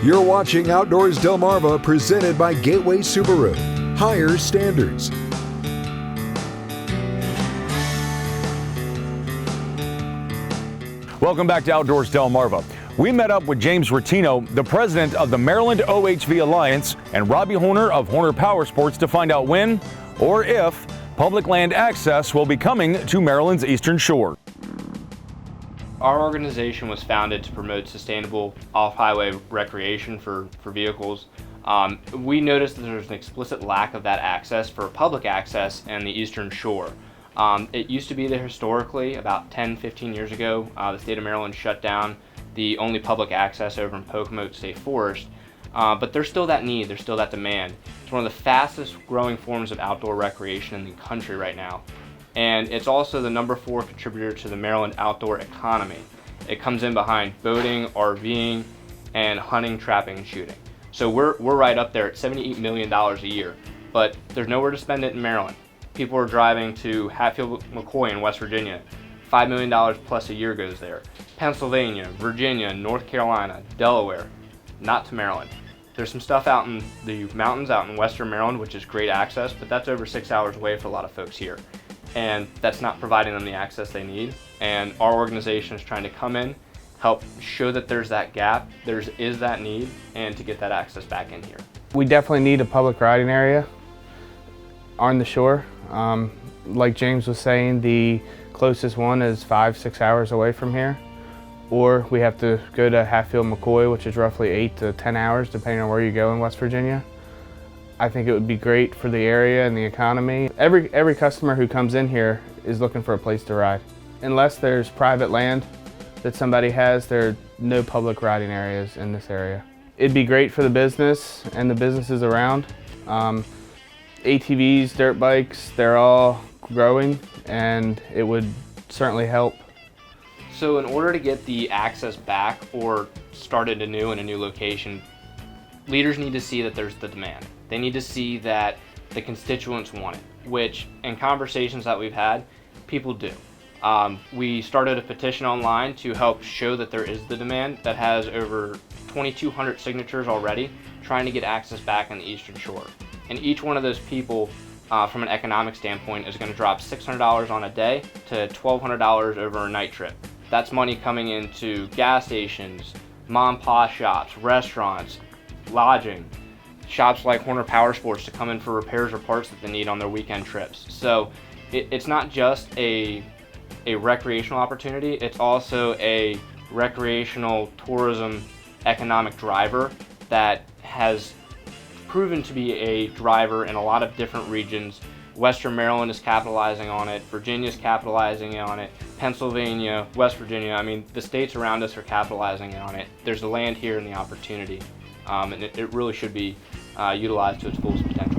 You're watching Outdoors Delmarva, presented by Gateway Subaru. Higher standards. Welcome back to Outdoors Delmarva. We met up with James Rattino, the president of the Maryland OHV Alliance, and Robbie Horner of Horner Power Sports to find out when, or if, public land access will be coming to Maryland's Eastern Shore. Our organization was founded to promote sustainable off-highway recreation for vehicles. We noticed that there's an explicit lack of that access for public access in the Eastern Shore. It used to be there historically. About 10-15 years ago, the state of Maryland shut down the only public access over in Pocomoke State Forest, but there's still that need, there's still that demand. It's one of the fastest growing forms of outdoor recreation in the country right now. And it's also the #4 contributor to the Maryland outdoor economy. It comes in behind boating, RVing, and hunting, trapping, and shooting. So we're right up there at $78 million a year, but there's nowhere to spend it in Maryland. People are driving to Hatfield-McCoy in West Virginia. $5 million plus a year goes there. Pennsylvania, Virginia, North Carolina, Delaware, not to Maryland. There's some stuff out in the mountains out in Western Maryland, which is great access, but that's over 6 hours away for a lot of folks here. And that's not providing them the access they need. And our organization is trying to come in, help show that there's that gap, is that need, and to get that access back in here. We definitely need a public riding area on the shore. Like James was saying, the closest one is 5-6 hours away from here. Or we have to go to Hatfield-McCoy, which is roughly 8 to 10 hours, depending on where you go in West Virginia. I think it would be great for the area and the economy. Every customer who comes in here is looking for a place to ride. Unless there's private land that somebody has, there are no public riding areas in this area. It'd be great for the business and the businesses around. ATVs, dirt bikes, they're all growing, and it would certainly help. So in order to get the access back or started anew in a new location, leaders need to see that there's the demand. They need to see that the constituents want it, which in conversations that we've had, people do. We started a petition online to help show that there is the demand that has over 2,200 signatures already trying to get access back on the Eastern Shore. And each one of those people, from an economic standpoint, is going to drop $600 on a day to $1,200 over a night trip. That's money coming into gas stations, mom and pop shops, restaurants, lodging, shops like Horner Power Sports to come in for repairs or parts that they need on their weekend trips. So it's not just a recreational opportunity, it's also a recreational tourism economic driver that has proven to be a driver in a lot of different regions. Western Maryland is capitalizing on it, Virginia's capitalizing on it, Pennsylvania, West Virginia, I mean, the states around us are capitalizing on it. There's the land here and the opportunity, and it really should be utilized to its fullest potential.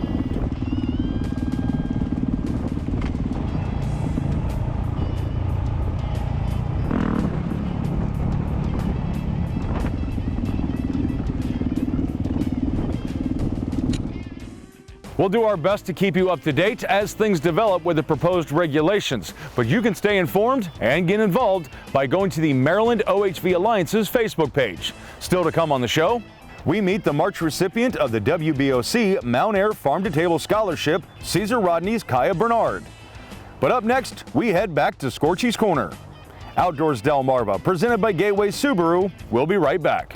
We'll do our best to keep you up to date as things develop with the proposed regulations, but you can stay informed and get involved by going to the Maryland OHV Alliance's Facebook page. Still to come on the show, we meet the March recipient of the WBOC Mount Air Farm to Table Scholarship, Cesar Rodney's Kaya Bernard. But up next, we head back to Scorchy's Corner. Outdoors Delmarva, presented by Gateway Subaru. We'll be right back.